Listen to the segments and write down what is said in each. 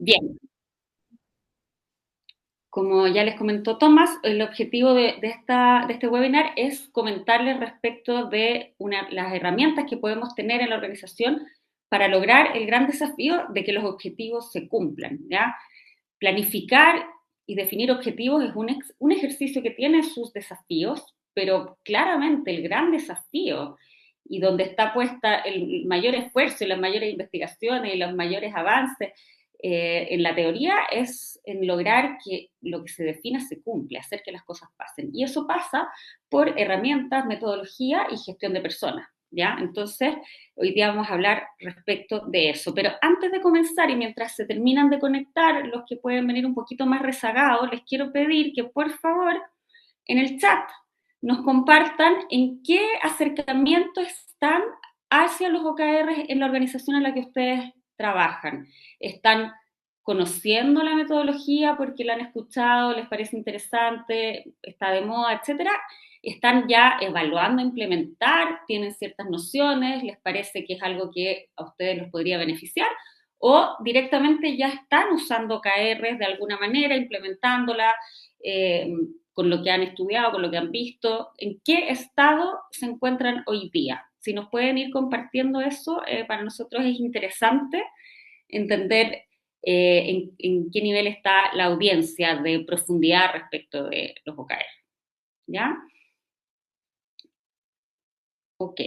Bien, como ya les comentó Tomás, el objetivo de este webinar es comentarles respecto de las herramientas que podemos tener en la organización para lograr el gran desafío de que los objetivos se cumplan, ¿ya? Planificar y definir objetivos es un ejercicio que tiene sus desafíos, pero claramente el gran desafío y donde está puesta el mayor esfuerzo y las mayores investigaciones y los mayores avances en la teoría es en lograr que lo que se defina se cumpla, hacer que las cosas pasen. Y eso pasa por herramientas, metodología y gestión de personas. ¿Ya? Entonces, hoy día vamos a hablar respecto de eso. Pero antes de comenzar y mientras se terminan de conectar, los que pueden venir un poquito más rezagados, les quiero pedir que por favor en el chat nos compartan en qué acercamiento están hacia los OKR en la organización en la que ustedes trabajan. ¿Están conociendo la metodología porque la han escuchado, les parece interesante, está de moda, etcétera? ¿Están ya evaluando implementar, tienen ciertas nociones, les parece que es algo que a ustedes los podría beneficiar? ¿O directamente ya están usando OKRs de alguna manera, implementándola, con lo que han estudiado, con lo que han visto, en qué estado se encuentran hoy día? Si nos pueden ir compartiendo eso, para nosotros es interesante entender en qué nivel está la audiencia de profundidad respecto de los OKR. ¿Ya? Ok.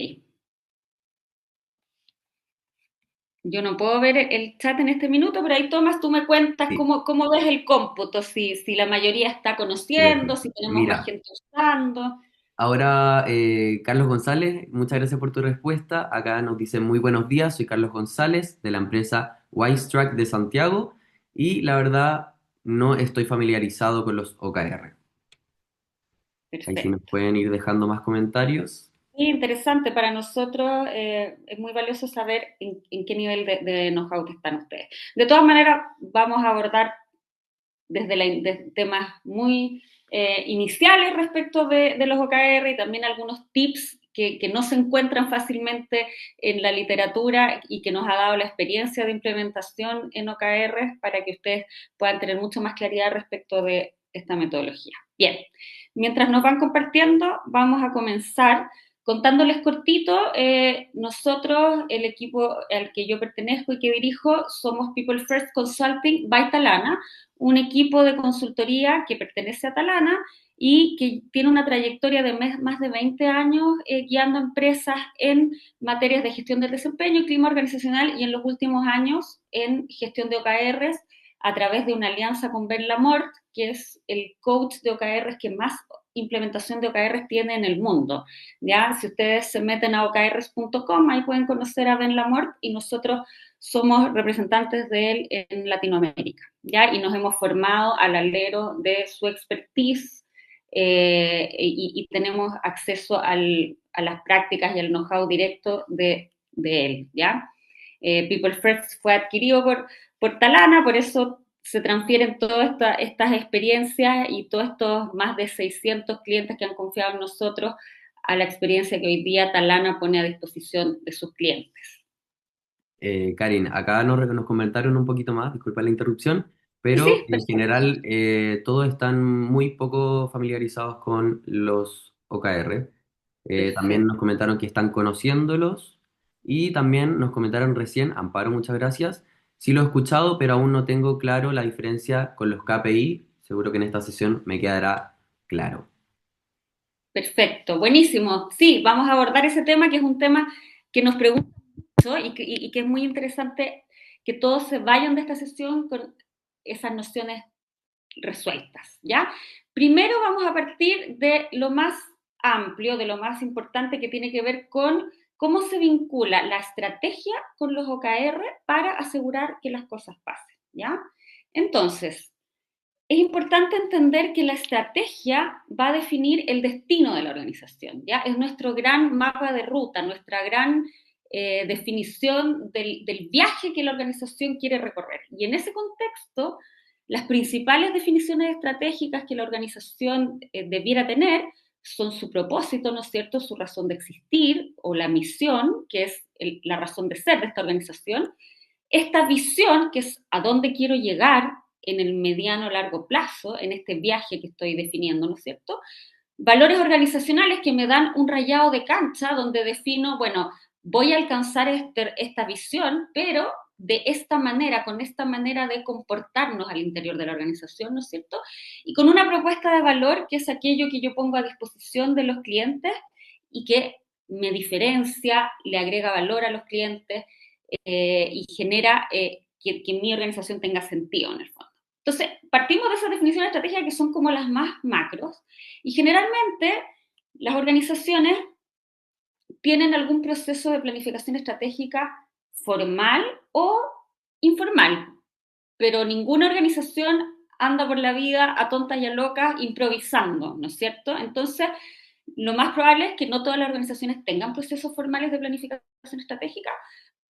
Yo no puedo ver el chat en este minuto, pero ahí Tomás, tú me cuentas Sí, cómo ves el cómputo, si la mayoría está conociendo, perfecto. si tenemos más Mira, gente usando. ahora Carlos González, muchas gracias por tu respuesta. Acá nos dice muy buenos días, soy Carlos González de la empresa Wisetrack de Santiago y la verdad no estoy familiarizado con los OKR. Ahí sí nos Perfecto. pueden ir dejando más comentarios. Sí, interesante para nosotros, es muy valioso saber en qué nivel de know-how están ustedes. De todas maneras, vamos a abordar desde temas muy iniciales respecto de los OKR y también algunos tips que no se encuentran fácilmente en la literatura y que nos ha dado la experiencia de implementación en OKR para que ustedes puedan tener mucho más claridad respecto de esta metodología. Bien, mientras nos van compartiendo, vamos a comenzar contándoles cortito. Nosotros, el equipo al que yo pertenezco y que dirijo, somos People First Consulting by Talana, un equipo de consultoría que pertenece a Talana y que tiene una trayectoria de más de 20 años guiando empresas en materias de gestión del desempeño y clima organizacional, y en los últimos años en gestión de OKRs a través de una alianza con Ben Lamort, que es el coach de OKRs que más implementación de OKRs tiene en el mundo. ¿Ya? Si ustedes se meten a okrs.com, ahí pueden conocer a Ben Lamort, y nosotros somos representantes de él en Latinoamérica, ¿ya? Y nos hemos formado al alero de su expertise, y tenemos acceso a las prácticas y al know-how directo de él, ¿ya? People First fue adquirido por Talana, por eso se transfieren todas estas experiencias y todos estos más de 600 clientes que han confiado en nosotros a la experiencia que hoy día Talana pone a disposición de sus clientes. Karin, acá nos comentaron un poquito más, disculpa la interrupción, Sí, pero sí, en perfecto. general todos están muy poco familiarizados con los OKR. También Perfecto. nos comentaron que están conociéndolos y también nos comentaron recién, Amparo, muchas gracias. Sí lo he escuchado, pero aún no tengo claro la diferencia con los KPI. Seguro que en esta sesión me quedará claro. Perfecto, buenísimo. Sí, vamos a abordar ese tema, que es un tema que nos preguntan mucho y que es muy interesante que todos se vayan de esta sesión con esas nociones resueltas, ¿ya? Primero vamos a partir de lo más amplio, de lo más importante, que tiene que ver con cómo se vincula la estrategia con los OKR para asegurar que las cosas pasen, ¿ya? Entonces, es importante entender que la estrategia va a definir el destino de la organización, ¿ya? Es nuestro gran mapa de ruta, nuestra gran definición del viaje que la organización quiere recorrer. Y en ese contexto, las principales definiciones estratégicas que la organización debiera tener son su propósito, ¿no es cierto?, su razón de existir, o la misión, que es la razón de ser de esta organización, esta visión, que es a dónde quiero llegar en el mediano o largo plazo, en este viaje que estoy definiendo, ¿no es cierto? Valores organizacionales que me dan un rayado de cancha donde defino, bueno, voy a alcanzar esta visión, pero de esta manera, con esta manera de comportarnos al interior de la organización, ¿no es cierto? Y con una propuesta de valor que es aquello que yo pongo a disposición de los clientes y que me diferencia, le agrega valor a los clientes y genera que mi organización tenga sentido en el fondo. Entonces, partimos de esas definiciones de estrategia que son como las más macros y generalmente las organizaciones tienen algún proceso de planificación estratégica formal o informal, pero ninguna organización anda por la vida a tontas y a locas improvisando, ¿no es cierto? Entonces, lo más probable es que no todas las organizaciones tengan procesos formales de planificación estratégica,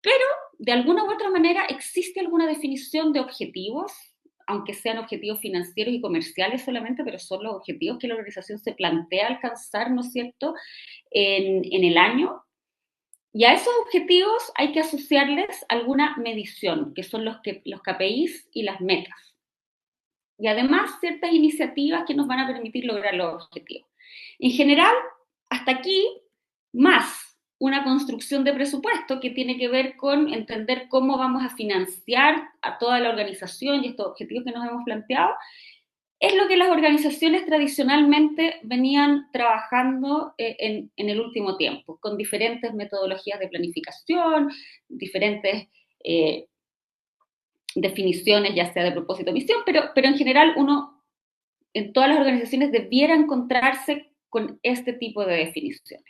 pero de alguna u otra manera existe alguna definición de objetivos, aunque sean objetivos financieros y comerciales solamente, pero son los objetivos que la organización se plantea alcanzar, ¿no es cierto?, en el año. Y a esos objetivos hay que asociarles alguna medición, que son los KPIs y las metas. Y además ciertas iniciativas que nos van a permitir lograr los objetivos. En general, hasta aquí, más una construcción de presupuesto que tiene que ver con entender cómo vamos a financiar a toda la organización y estos objetivos que nos hemos planteado, es lo que las organizaciones tradicionalmente venían trabajando en el último tiempo, con diferentes metodologías de planificación, diferentes definiciones, ya sea de propósito o misión, pero en general uno, en todas las organizaciones, debiera encontrarse con este tipo de definiciones.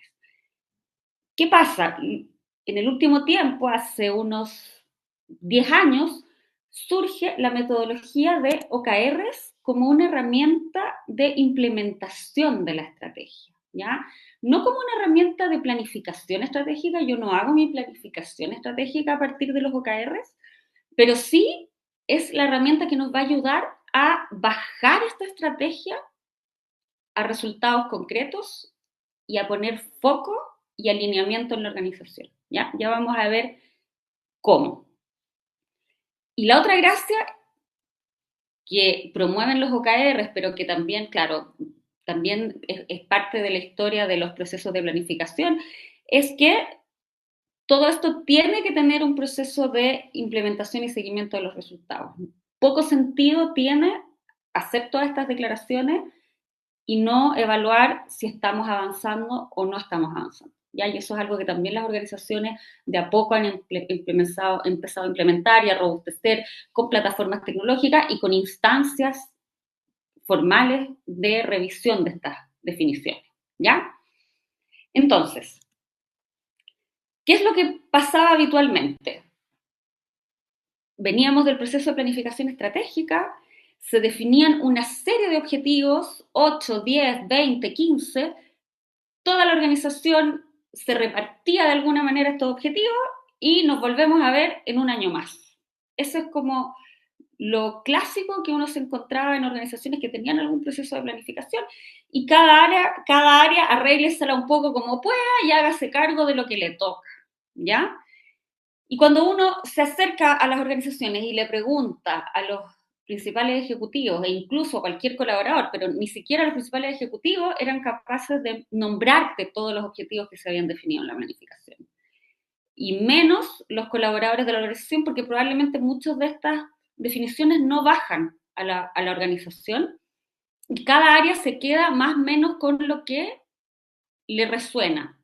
¿Qué pasa? En el último tiempo, hace unos 10 años, surge la metodología de OKRs como una herramienta de implementación de la estrategia, ¿ya? No como una herramienta de planificación estratégica, yo no hago mi planificación estratégica a partir de los OKRs, pero sí es la herramienta que nos va a ayudar a bajar esta estrategia a resultados concretos y a poner foco y alineamiento en la organización. Ya vamos a ver cómo. Y la otra gracia que promueven los OKRs, pero que también, claro, también es parte de la historia de los procesos de planificación, es que todo esto tiene que tener un proceso de implementación y seguimiento de los resultados. Poco sentido tiene hacer todas estas declaraciones y no evaluar si estamos avanzando o no estamos avanzando. ¿Ya? Y eso es algo que también las organizaciones de a poco han empezado a implementar y a robustecer con plataformas tecnológicas y con instancias formales de revisión de estas definiciones. ¿Ya? Entonces, ¿qué es lo que pasaba habitualmente? Veníamos del proceso de planificación estratégica, se definían una serie de objetivos, 8, 10, 20, 15, toda la organización se repartía de alguna manera estos objetivos y nos volvemos a ver en un año más. Eso es como lo clásico que uno se encontraba en organizaciones que tenían algún proceso de planificación y cada área arréglesela un poco como pueda y hágase cargo de lo que le toca, ¿ya? Y cuando uno se acerca a las organizaciones y le pregunta a los principales ejecutivos e incluso a cualquier colaborador, pero ni siquiera los principales ejecutivos eran capaces de nombrarte todos los objetivos que se habían definido en la planificación. Y menos los colaboradores de la organización, porque probablemente muchas de estas definiciones no bajan a la organización y cada área se queda más o menos con lo que le resuena.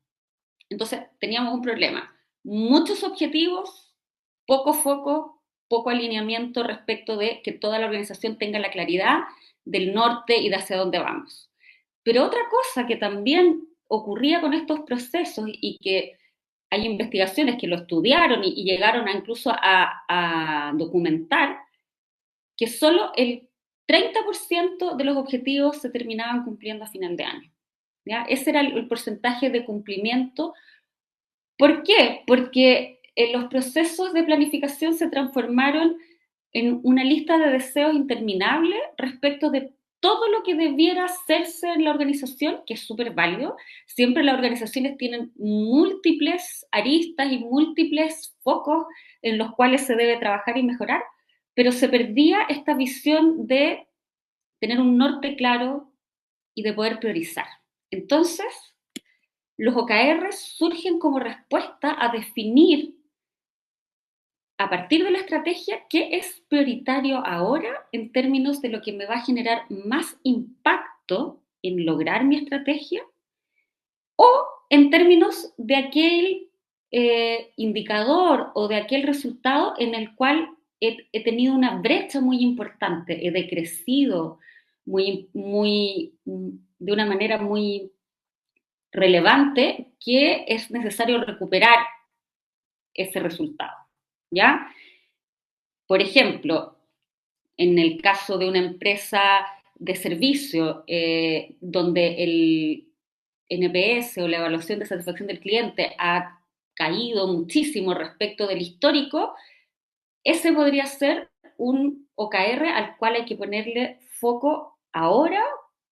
Entonces teníamos un problema. Muchos objetivos, poco foco, poco alineamiento respecto de que toda la organización tenga la claridad del norte y de hacia dónde vamos. Pero otra cosa que también ocurría con estos procesos y que hay investigaciones que lo estudiaron y llegaron a incluso a documentar, que solo el 30% de los objetivos se terminaban cumpliendo a final de año. ¿Ya? Ese era el porcentaje de cumplimiento. ¿Por qué? Porque los procesos de planificación se transformaron en una lista de deseos interminable respecto de todo lo que debiera hacerse en la organización, que es súper válido. Siempre las organizaciones tienen múltiples aristas y múltiples focos en los cuales se debe trabajar y mejorar, pero se perdía esta visión de tener un norte claro y de poder priorizar. Entonces, los OKR surgen como respuesta a definir a partir de la estrategia qué es prioritario ahora en términos de lo que me va a generar más impacto en lograr mi estrategia o en términos de aquel indicador o de aquel resultado en el cual he tenido una brecha muy importante, he decrecido de una manera muy relevante que es necesario recuperar ese resultado, ¿ya? Por ejemplo, en el caso de una empresa de servicio donde el NPS o la evaluación de satisfacción del cliente ha caído muchísimo respecto del histórico, ese podría ser un OKR al cual hay que ponerle foco ahora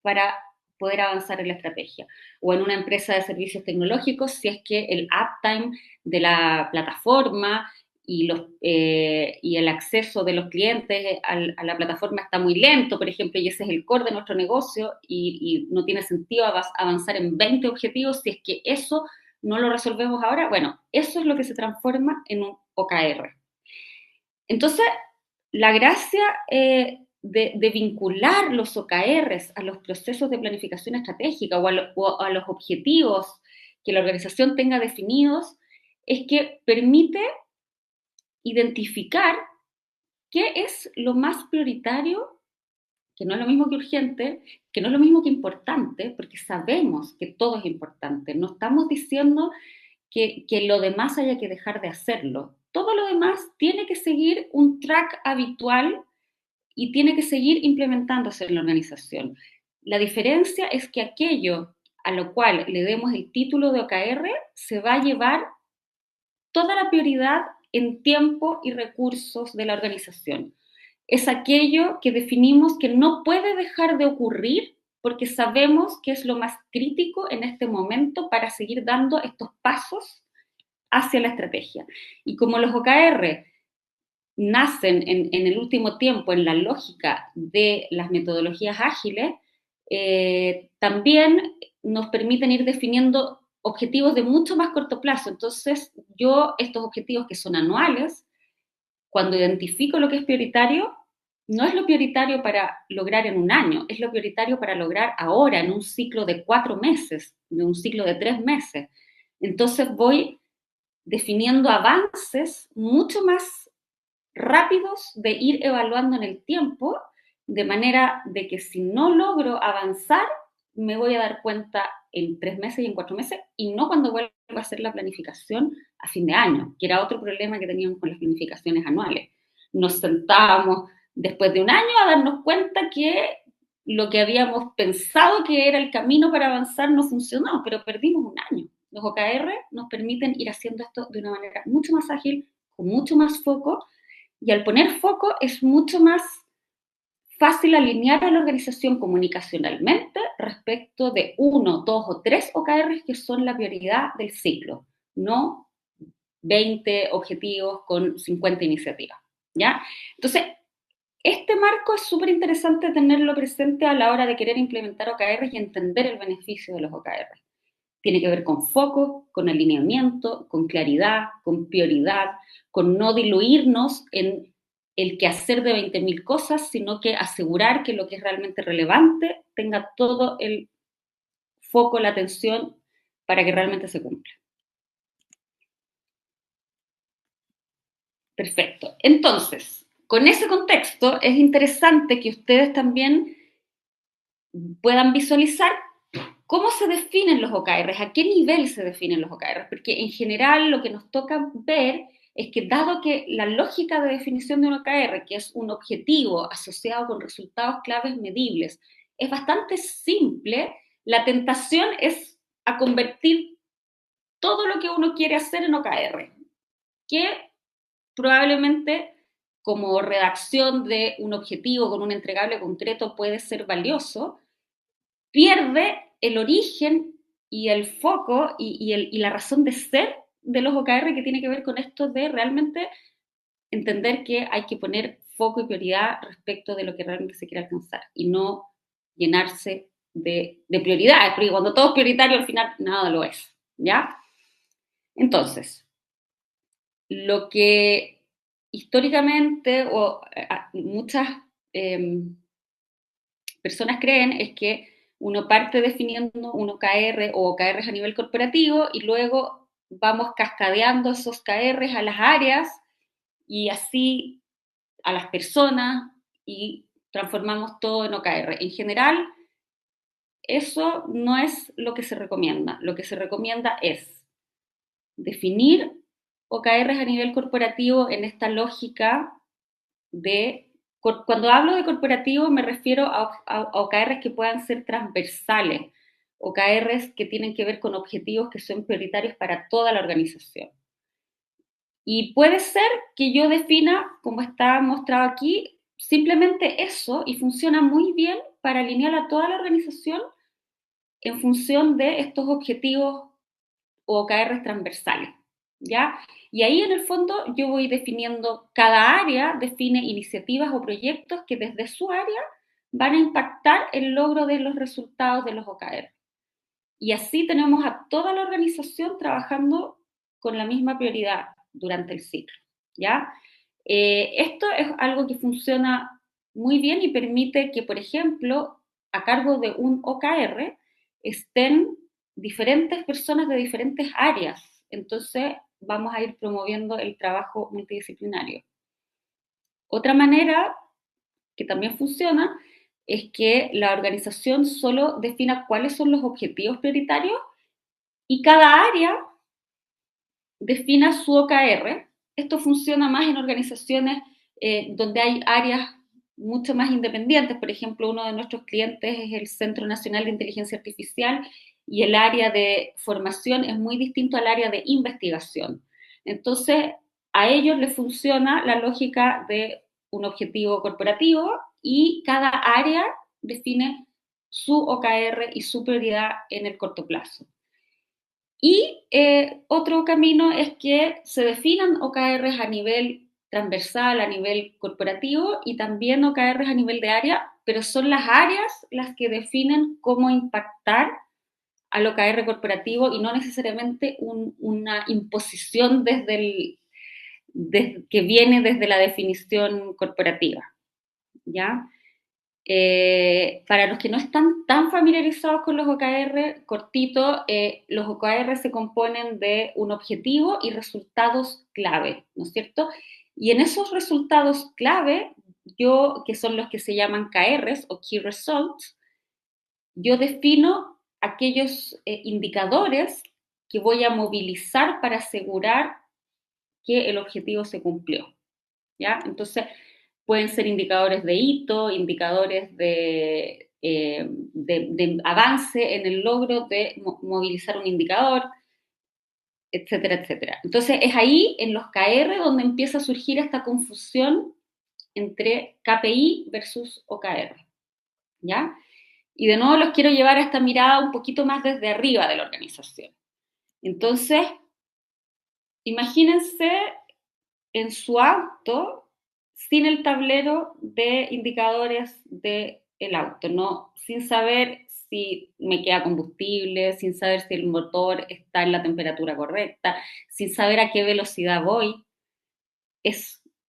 para poder avanzar en la estrategia. O en una empresa de servicios tecnológicos, si es que el uptime de la plataforma y el acceso de los clientes a la plataforma está muy lento, por ejemplo, y ese es el core de nuestro negocio y no tiene sentido avanzar en 20 objetivos si es que eso no lo resolvemos ahora. Bueno, eso es lo que se transforma en un OKR. Entonces, la gracia de vincular los OKRs a los procesos de planificación estratégica o a los objetivos que la organización tenga definidos es que permite identificar qué es lo más prioritario, que no es lo mismo que urgente, que no es lo mismo que importante, porque sabemos que todo es importante. No estamos diciendo que lo demás haya que dejar de hacerlo. Todo lo demás tiene que seguir un track habitual y tiene que seguir implementándose en la organización. La diferencia es que aquello a lo cual le demos el título de OKR se va a llevar toda la prioridad en tiempo y recursos de la organización. Es aquello que definimos que no puede dejar de ocurrir porque sabemos que es lo más crítico en este momento para seguir dando estos pasos hacia la estrategia. Y como los OKR nacen en el último tiempo en la lógica de las metodologías ágiles, también nos permiten ir definiendo objetivos de mucho más corto plazo. Entonces, yo estos objetivos que son anuales, cuando identifico lo que es prioritario, no es lo prioritario para lograr en un año, es lo prioritario para lograr ahora, en un ciclo de 4 meses, en un ciclo de 3 meses. Entonces voy definiendo avances mucho más rápidos de ir evaluando en el tiempo, de manera de que si no logro avanzar, me voy a dar cuenta en 3 meses y en 4 meses, y no cuando vuelva a hacer la planificación a fin de año, que era otro problema que teníamos con las planificaciones anuales. Nos sentábamos después de un año a darnos cuenta que lo que habíamos pensado que era el camino para avanzar no funcionó, pero perdimos un año. Los OKR nos permiten ir haciendo esto de una manera mucho más ágil, con mucho más foco, y al poner foco es mucho más fácil alinear a la organización comunicacionalmente respecto de 1, 2 o 3 OKRs que son la prioridad del ciclo, no 20 objetivos con 50 iniciativas, ¿ya? Entonces, este marco es súper interesante tenerlo presente a la hora de querer implementar OKRs y entender el beneficio de los OKRs. Tiene que ver con foco, con alineamiento, con claridad, con prioridad, con no diluirnos en el quehacer de 20.000 cosas, sino que asegurar que lo que es realmente relevante tenga todo el foco, la atención para que realmente se cumpla. Perfecto. Entonces, con ese contexto es interesante que ustedes también puedan visualizar cómo se definen los OKRs, a qué nivel se definen los OKRs, porque en general lo que nos toca ver es que dado que la lógica de definición de un OKR, que es un objetivo asociado con resultados claves medibles, es bastante simple, la tentación es a convertir todo lo que uno quiere hacer en OKR, que probablemente como redacción de un objetivo con un entregable concreto puede ser valioso, pierde el origen y el foco y la razón de ser de los OKR, que tiene que ver con esto de realmente entender que hay que poner foco y prioridad respecto de lo que realmente se quiere alcanzar y no llenarse de prioridades, porque cuando todo es prioritario al final nada lo es, ¿ya? Entonces, lo que históricamente o muchas eh, personas creen es que uno parte definiendo un OKR o OKRs a nivel corporativo y luego vamos cascadeando esos OKRs a las áreas y así a las personas y transformamos todo en OKR. En general, eso no es lo que se recomienda. Lo que se recomienda es definir OKRs a nivel corporativo en esta lógica de, cuando hablo de corporativo me refiero a OKRs que puedan ser transversales, OKRs que tienen que ver con objetivos que son prioritarios para toda la organización. Y puede ser que yo defina, como está mostrado aquí, simplemente eso y funciona muy bien para alinear a toda la organización en función de estos objetivos o OKRs transversales, ¿ya? Y ahí en el fondo yo voy definiendo, cada área define iniciativas o proyectos que desde su área van a impactar el logro de los resultados de los OKR. Y así tenemos a toda la organización trabajando con la misma prioridad durante el ciclo, ¿ya? Esto es algo que funciona muy bien y permite que, por ejemplo, a cargo de un OKR estén diferentes personas de diferentes áreas. Entonces, vamos a ir promoviendo el trabajo multidisciplinario. Otra manera que también funciona es que la organización solo defina cuáles son los objetivos prioritarios y cada área defina su OKR. Esto funciona más en organizaciones donde hay áreas mucho más independientes. Por ejemplo, uno de nuestros clientes es el Centro Nacional de Inteligencia Artificial y el área de formación es muy distinto al área de investigación. Entonces, a ellos les funciona la lógica de un objetivo corporativo y cada área define su OKR y su prioridad en el corto plazo. Y otro camino es que se definan OKRs a nivel transversal, a nivel corporativo y también OKRs a nivel de área, pero son las áreas las que definen cómo impactar al OKR corporativo y no necesariamente una imposición que viene desde la definición corporativa, ¿ya? Para los que no están tan familiarizados con los OKR, cortito, los OKR se componen de un objetivo y resultados clave, ¿no es cierto? Y en esos resultados clave, que son los que se llaman KRs o Key Results, yo defino aquellos indicadores que voy a movilizar para asegurar que el objetivo se cumplió, ¿ya? Entonces, pueden ser indicadores de hito, indicadores de avance en el logro de movilizar un indicador, etcétera, etcétera. Entonces es ahí en los KR donde empieza a surgir esta confusión entre KPI versus OKR, ¿ya? Y de nuevo los quiero llevar a esta mirada un poquito más desde arriba de la organización. Entonces, imagínense en su auto sin el tablero de indicadores del auto, ¿no? Sin saber si me queda combustible, sin saber si el motor está en la temperatura correcta, sin saber a qué velocidad voy.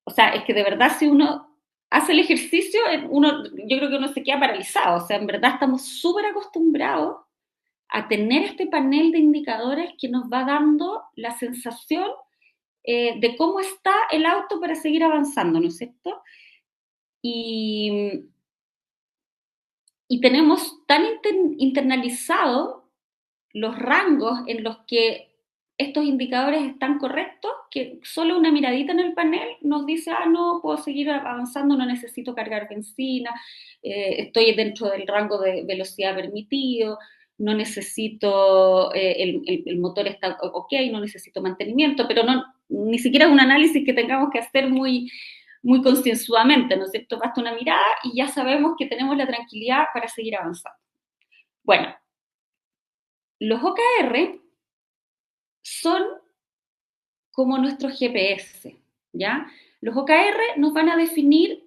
O sea, es que de verdad si uno hace el ejercicio, yo creo que uno se queda paralizado. O sea, en verdad estamos súper acostumbrados a tener este panel de indicadores que nos va dando la sensación de cómo está el auto para seguir avanzando, ¿no es cierto? Y, y tenemos tan internalizado los rangos en los que estos indicadores están correctos que solo una miradita en el panel nos dice, no, puedo seguir avanzando, no necesito cargar benzina, estoy dentro del rango de velocidad permitido, no necesito, el motor está ok, no necesito mantenimiento, pero no, ni siquiera es un análisis que tengamos que hacer muy, muy concienzudamente, ¿no es cierto? Basta una mirada y ya sabemos que tenemos la tranquilidad para seguir avanzando. Bueno, los OKR son como nuestros GPS, ¿ya? Los OKR nos van a definir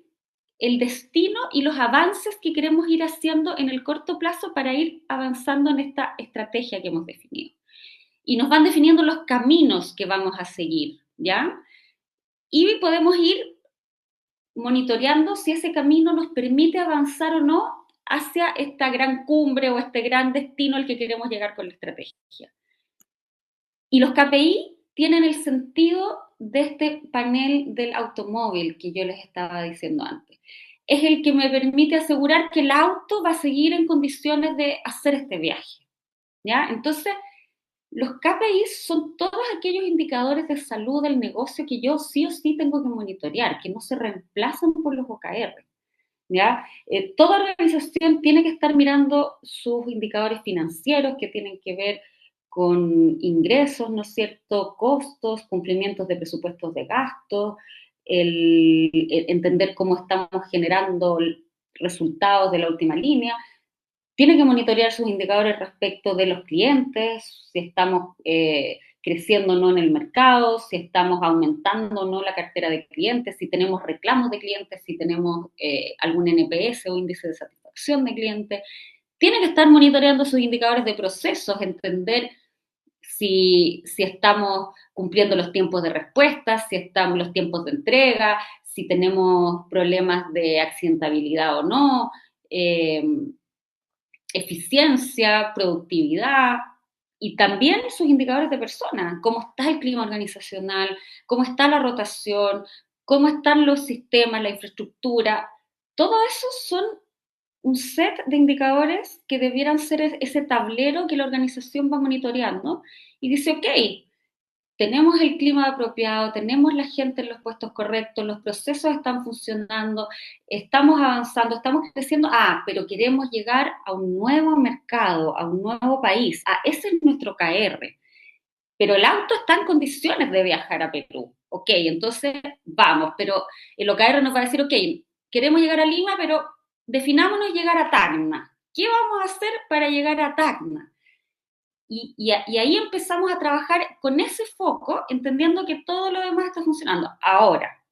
el destino y los avances que queremos ir haciendo en el corto plazo para ir avanzando en esta estrategia que hemos definido. Y nos van definiendo los caminos que vamos a seguir, ¿ya? Y podemos ir monitoreando si ese camino nos permite avanzar o no hacia esta gran cumbre o este gran destino al que queremos llegar con la estrategia. Y los KPI tienen el sentido de este panel del automóvil que yo les estaba diciendo antes. Es el que me permite asegurar que el auto va a seguir en condiciones de hacer este viaje, ¿ya? Entonces, los KPI son todos aquellos indicadores de salud del negocio que yo sí o sí tengo que monitorear, que no se reemplazan por los OKR, ¿ya? Toda organización tiene que estar mirando sus indicadores financieros que tienen que ver con ingresos, ¿no es cierto?, costos, cumplimientos de presupuestos de gastos, el entender cómo estamos generando resultados de la última línea. Tiene que monitorear sus indicadores respecto de los clientes, si estamos creciendo o no en el mercado, si estamos aumentando o no la cartera de clientes, si tenemos reclamos de clientes, si tenemos algún NPS o índice de satisfacción de clientes. Tiene que estar monitoreando sus indicadores de procesos, entender si estamos cumpliendo los tiempos de respuesta, si estamos los tiempos de entrega, si tenemos problemas de accidentabilidad o no, eficiencia, productividad y también sus indicadores de personas, cómo está el clima organizacional, cómo está la rotación, cómo están los sistemas, la infraestructura. Todo eso son un set de indicadores que debieran ser ese tablero que la organización va monitoreando y dice, ok, tenemos el clima apropiado, tenemos la gente en los puestos correctos, los procesos están funcionando, estamos avanzando, estamos creciendo, pero queremos llegar a un nuevo mercado, a un nuevo país, ese es nuestro KR, pero el auto está en condiciones de viajar a Perú, ok, entonces vamos, pero el OKR nos va a decir, ok, queremos llegar a Lima, pero definámonos llegar a Tacna, ¿qué vamos a hacer para llegar a Tacna? Y ahí empezamos a trabajar con ese foco, entendiendo que todo lo demás está funcionando. Ahora,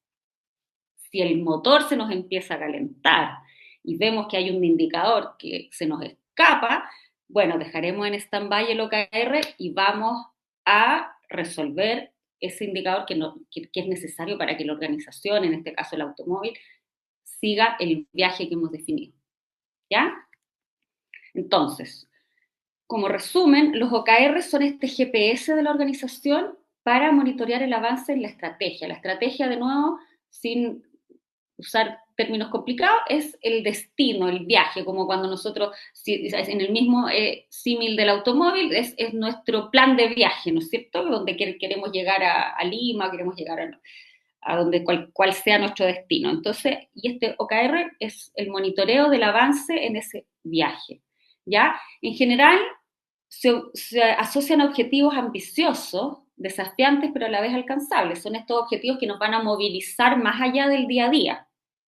si el motor se nos empieza a calentar y vemos que hay un indicador que se nos escapa, bueno, dejaremos en stand-by el OKR y vamos a resolver ese indicador que es necesario para que la organización, en este caso el automóvil, siga el viaje que hemos definido. ¿Ya? Entonces, como resumen, los OKR son este GPS de la organización para monitorear el avance en la estrategia. La estrategia, de nuevo, sin usar términos complicados, es el destino, el viaje, como cuando nosotros, en el mismo símil del automóvil, es nuestro plan de viaje, ¿no es cierto? Donde queremos llegar a Lima, queremos llegar a donde cual sea nuestro destino. Entonces, y este OKR es el monitoreo del avance en ese viaje, ¿ya? En general, se asocian a objetivos ambiciosos, desafiantes, pero a la vez alcanzables. Son estos objetivos que nos van a movilizar más allá del día a día.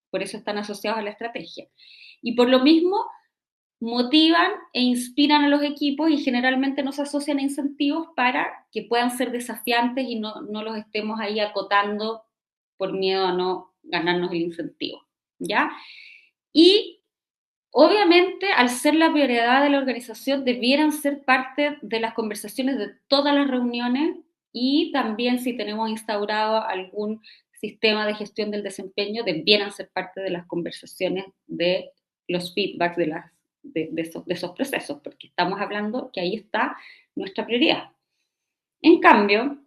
Por eso están asociados a la estrategia. Y por lo mismo, motivan e inspiran a los equipos y generalmente nos asocian a incentivos para que puedan ser desafiantes y no los estemos ahí acotando por miedo a no ganarnos el incentivo, ¿ya? Y obviamente, al ser la prioridad de la organización, debieran ser parte de las conversaciones de todas las reuniones y también si tenemos instaurado algún sistema de gestión del desempeño, debieran ser parte de las conversaciones de los feedbacks de esos procesos, porque estamos hablando que ahí está nuestra prioridad. En cambio,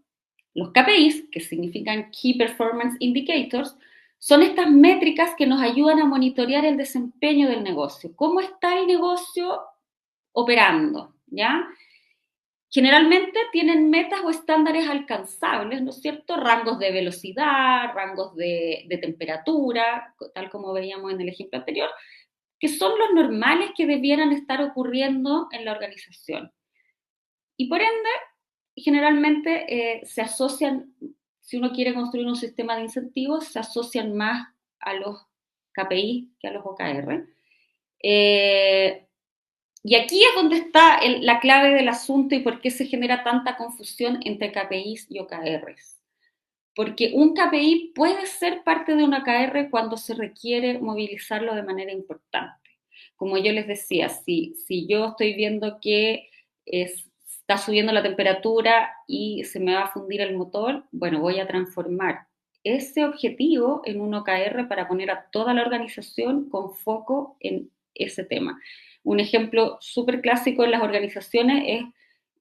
los KPIs, que significan Key Performance Indicators, son estas métricas que nos ayudan a monitorear el desempeño del negocio. ¿Cómo está el negocio operando? ¿Ya? Generalmente tienen metas o estándares alcanzables, ¿no es cierto? Rangos de velocidad, rangos de temperatura, tal como veíamos en el ejemplo anterior, que son los normales que debieran estar ocurriendo en la organización. Y por ende, generalmente se asocian si uno quiere construir un sistema de incentivos, se asocian más a los KPI que a los OKR. Y aquí es donde está la clave del asunto y por qué se genera tanta confusión entre KPIs y OKRs. Porque un KPI puede ser parte de un OKR cuando se requiere movilizarlo de manera importante. Como yo les decía, si yo estoy viendo que está subiendo la temperatura y se me va a fundir el motor, bueno, voy a transformar ese objetivo en un OKR para poner a toda la organización con foco en ese tema. Un ejemplo súper clásico en las organizaciones es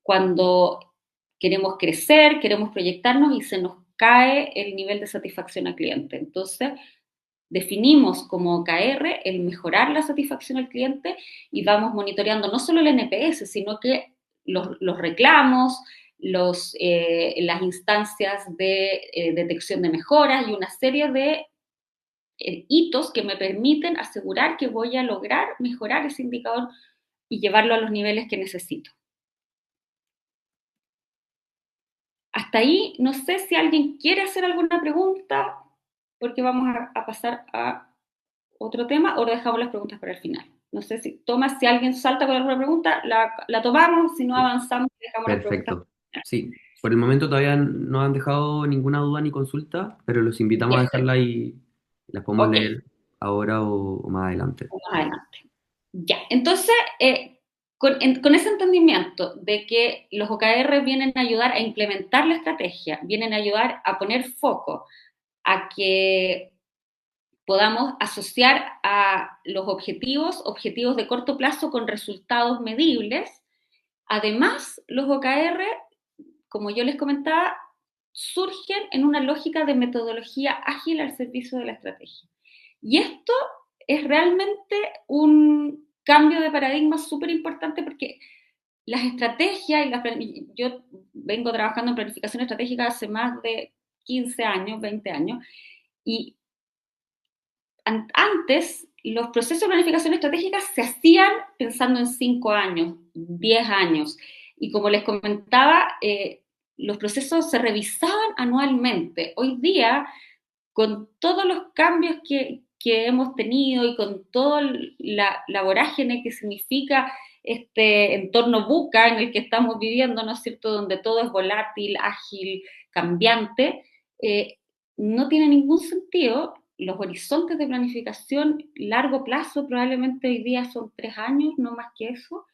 cuando queremos crecer, queremos proyectarnos y se nos cae el nivel de satisfacción al cliente. Entonces, definimos como OKR el mejorar la satisfacción al cliente y vamos monitoreando no solo el NPS, sino que los reclamos, las instancias de detección de mejoras y una serie de hitos que me permiten asegurar que voy a lograr mejorar ese indicador y llevarlo a los niveles que necesito. Hasta ahí, no sé si alguien quiere hacer alguna pregunta, porque vamos a pasar a otro tema, o dejamos las preguntas para el final. No sé si, Tomás, si alguien salta con alguna pregunta, la tomamos, si no avanzamos, dejamos las preguntas. Perfecto. Sí, por el momento todavía no han dejado ninguna duda ni consulta, pero los invitamos a Yes, dejarla y las podemos ok, leer ahora o más adelante. vamos adelante. Ya, entonces, con ese entendimiento de que los OKR vienen a ayudar a implementar la estrategia, vienen a ayudar a poner foco, a que podamos asociar a los objetivos de corto plazo con resultados medibles. Además, los OKR, como yo les comentaba, surgen en una lógica de metodología ágil al servicio de la estrategia. Y esto es realmente un cambio de paradigma súper importante porque las estrategias, yo vengo trabajando en planificación estratégica hace más de 15 años, 20 años, y antes los procesos de planificación estratégica se hacían pensando en 5 años, 10 años. Y como les comentaba, los procesos se revisaban anualmente. Hoy día, con todos los cambios que hemos tenido y con toda la vorágine que significa este entorno VUCA en el que estamos viviendo, ¿no es cierto?, donde todo es volátil, ágil, cambiante, no tiene ningún sentido. Los horizontes de planificación largo plazo probablemente hoy día son 3 años, no más que eso,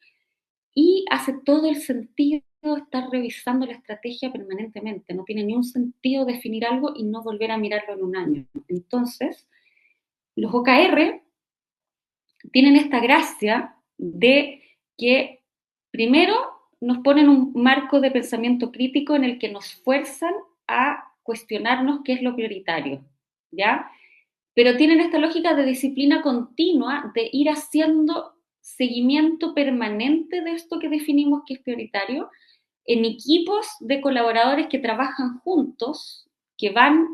y hace todo el sentido estar revisando la estrategia permanentemente. No tiene ni un sentido definir algo y no volver a mirarlo en un año. Entonces, los OKR tienen esta gracia de que primero nos ponen un marco de pensamiento crítico en el que nos fuerzan a cuestionarnos qué es lo prioritario, ¿ya? Pero tienen esta lógica de disciplina continua, de ir haciendo seguimiento permanente de esto que definimos que es prioritario, en equipos de colaboradores que trabajan juntos, que van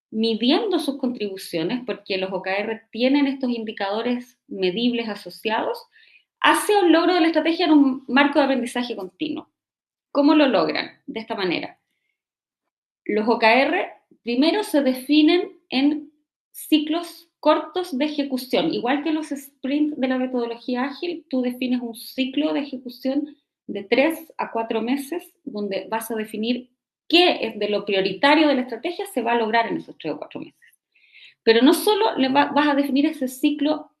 midiendo sus contribuciones, porque los OKR tienen estos indicadores medibles asociados, hacia un logro de la estrategia en un marco de aprendizaje continuo. ¿Cómo lo logran? De esta manera. Los OKR primero se definen en ciclos cortos de ejecución. Igual que los sprints de la metodología ágil, tú defines un ciclo de ejecución de 3 a 4 meses, donde vas a definir qué es de lo prioritario de la estrategia se va a lograr en esos 3 o 4 meses. Pero no solo vas a definir ese ciclo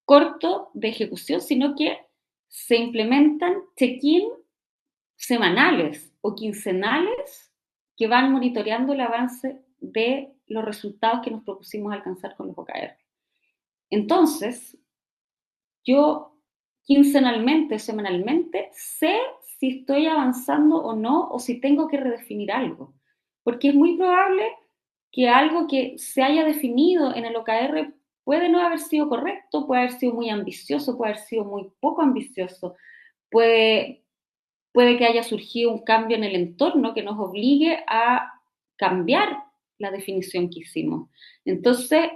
corto de ejecución, sino que se implementan check-in semanales o quincenales que van monitoreando el avance de los resultados que nos propusimos alcanzar con los OKR. Entonces, yo quincenalmente o semanalmente sé si estoy avanzando o no, o si tengo que redefinir algo. Porque es muy probable que algo que se haya definido en el OKR puede no haber sido correcto, puede haber sido muy ambicioso, puede haber sido muy poco ambicioso, puede, puede que haya surgido un cambio en el entorno que nos obligue a cambiar la definición que hicimos. Entonces,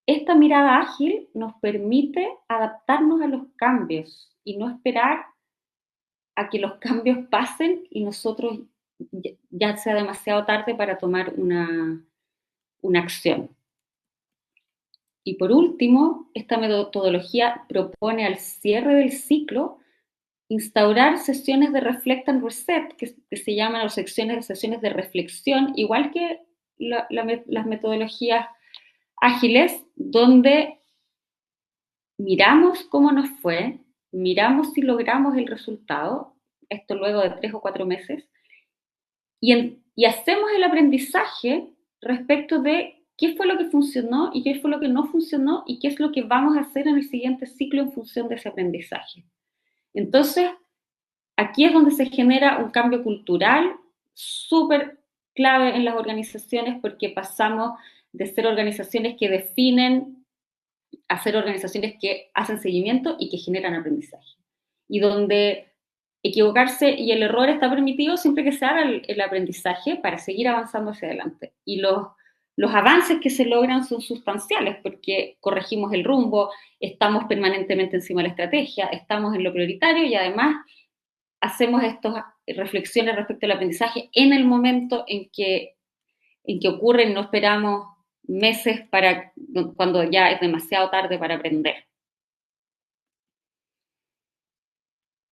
esta mirada ágil nos permite adaptarnos a los cambios y no esperar a que los cambios pasen y nosotros ya sea demasiado tarde para tomar una acción. Y por último, esta metodología propone al cierre del ciclo instaurar sesiones de Reflect and Reset, que se llaman las sesiones de reflexión, igual que las metodologías ágiles, donde miramos cómo nos fue, miramos si logramos el resultado, esto luego de 3 o 4 meses, y hacemos el aprendizaje respecto de qué fue lo que funcionó y qué fue lo que no funcionó y qué es lo que vamos a hacer en el siguiente ciclo en función de ese aprendizaje. Entonces, aquí es donde se genera un cambio cultural súper clave en las organizaciones porque pasamos de ser organizaciones que definen a ser organizaciones que hacen seguimiento y que generan aprendizaje. Y donde equivocarse y el error está permitido siempre que se haga el aprendizaje para seguir avanzando hacia adelante. Y los avances que se logran son sustanciales porque corregimos el rumbo, estamos permanentemente encima de la estrategia, estamos en lo prioritario y además hacemos estas reflexiones respecto al aprendizaje en el momento en que ocurren, no esperamos meses para cuando ya es demasiado tarde para aprender.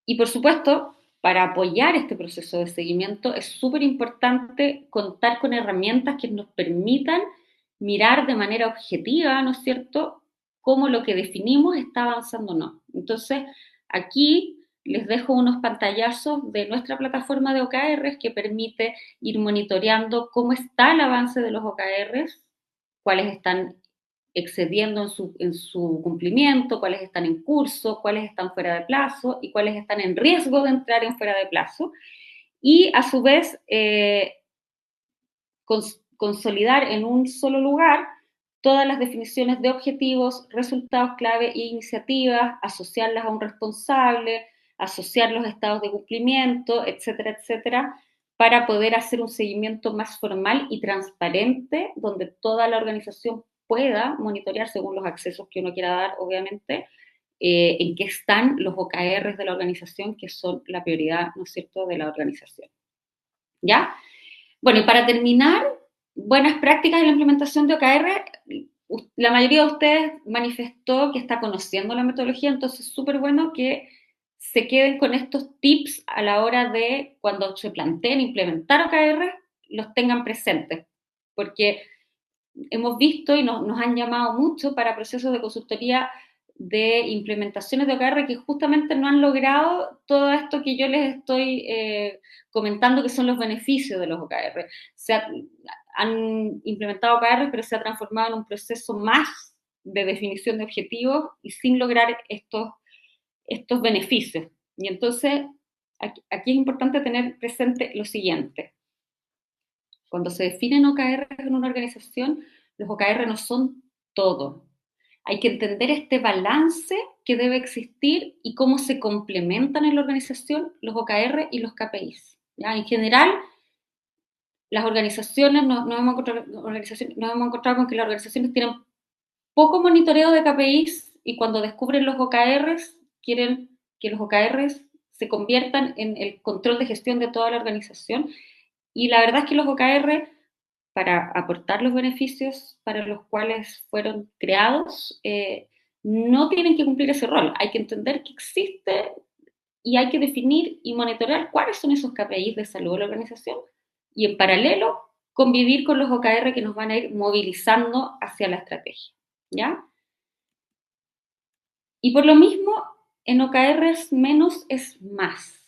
Y por supuesto, para apoyar este proceso de seguimiento es súper importante contar con herramientas que nos permitan mirar de manera objetiva, ¿no es cierto?, cómo lo que definimos está avanzando o no. Entonces, aquí les dejo unos pantallazos de nuestra plataforma de OKRs que permite ir monitoreando cómo está el avance de los OKRs, cuáles están excediendo en su cumplimiento, cuáles están en curso, cuáles están fuera de plazo y cuáles están en riesgo de entrar en fuera de plazo. Y a su vez, consolidar en un solo lugar todas las definiciones de objetivos, resultados clave e iniciativas, asociarlas a un responsable, asociar los estados de cumplimiento, etcétera, etcétera, para poder hacer un seguimiento más formal y transparente, donde toda la organización pueda monitorear según los accesos que uno quiera dar, obviamente, en qué están los OKRs de la organización, que son la prioridad, ¿no es cierto?, de la organización. ¿Ya? Bueno, y para terminar, buenas prácticas en la implementación de OKR. La mayoría de ustedes manifestó que está conociendo la metodología, entonces es súper bueno que se queden con estos tips a la hora de cuando se planteen implementar OKR, los tengan presentes, porque hemos visto y nos han llamado mucho para procesos de consultoría de implementaciones de OKR que justamente no han logrado todo esto que yo les estoy comentando que son los beneficios de los OKR. Han implementado OKR, pero se ha transformado en un proceso más de definición de objetivos y sin lograr estos beneficios. Y entonces, aquí es importante tener presente lo siguiente. Cuando se definen OKR en una organización, los OKR no son todo. Hay que entender este balance que debe existir y cómo se complementan en la organización los OKR y los KPIs. ¿Ya? En general, las organizaciones nos hemos encontrado con que las organizaciones tienen poco monitoreo de KPIs y cuando descubren los OKRs, quieren que los OKRs se conviertan en el control de gestión de toda la organización. Y la verdad es que los OKR, para aportar los beneficios para los cuales fueron creados, no tienen que cumplir ese rol. Hay que entender que existe y hay que definir y monitorear cuáles son esos KPIs de salud de la organización y en paralelo convivir con los OKR que nos van a ir movilizando hacia la estrategia. ¿Ya? Y por lo mismo, en OKRs menos es más.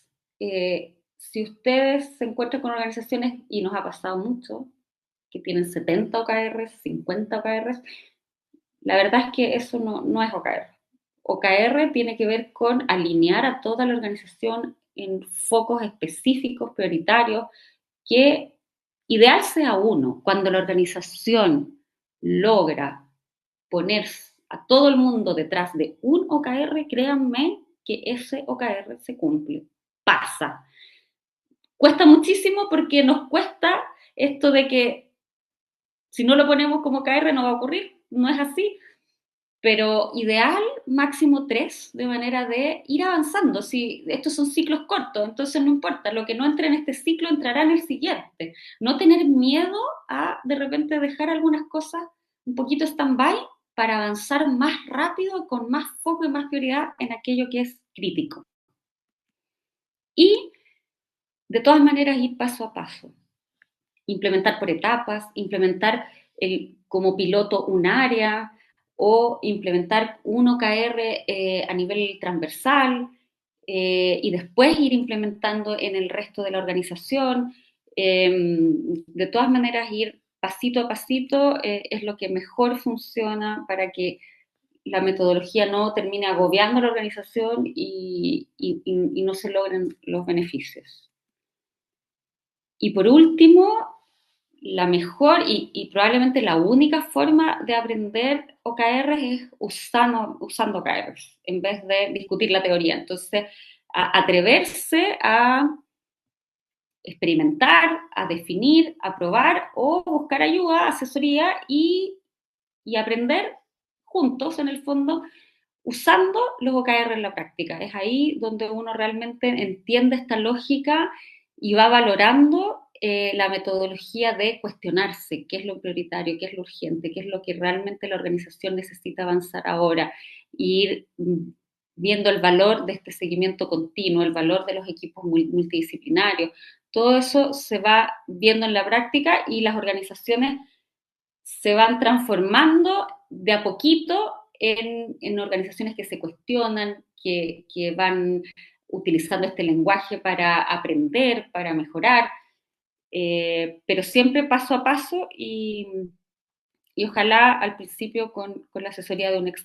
Si ustedes se encuentran con organizaciones, y nos ha pasado mucho, que tienen 70 OKRs, 50 OKRs, la verdad es que eso no es OKR. OKR tiene que ver con alinear a toda la organización en focos específicos, prioritarios, que ideal sea uno. Cuando la organización logra poner a todo el mundo detrás de un OKR, créanme que ese OKR se cumple. Pasa. Cuesta muchísimo porque nos cuesta esto de que si no lo ponemos como OKR no va a ocurrir. No es así. pero ideal máximo 3, de manera de ir avanzando. Si estos son ciclos cortos, entonces no importa, lo que no entre en este ciclo entrará en el siguiente. No tener miedo a de repente dejar algunas cosas un poquito stand-by para avanzar más rápido, con más foco y más prioridad en aquello que es crítico. Y de todas maneras ir paso a paso, implementar por etapas, implementar como piloto un área o implementar un OKR a nivel transversal y después ir implementando en el resto de la organización. De todas maneras, ir pasito a pasito es lo que mejor funciona para que la metodología no termine agobiando a la organización y no se logren los beneficios. Y por último, la mejor y probablemente la única forma de aprender OKRs es usando OKRs en vez de discutir la teoría. Entonces, atreverse a experimentar, a definir, a probar o buscar ayuda, asesoría y aprender juntos, en el fondo, usando los OKR en la práctica. Es ahí donde uno realmente entiende esta lógica y va valorando la metodología de cuestionarse qué es lo prioritario, qué es lo urgente, qué es lo que realmente la organización necesita avanzar ahora, e ir viendo el valor de este seguimiento continuo, el valor de los equipos multidisciplinarios. Todo eso se va viendo en la práctica y las organizaciones se van transformando de a poquito en organizaciones que se cuestionan, que van utilizando este lenguaje para aprender, para mejorar, pero siempre paso a paso y ojalá al principio con la asesoría de un experto.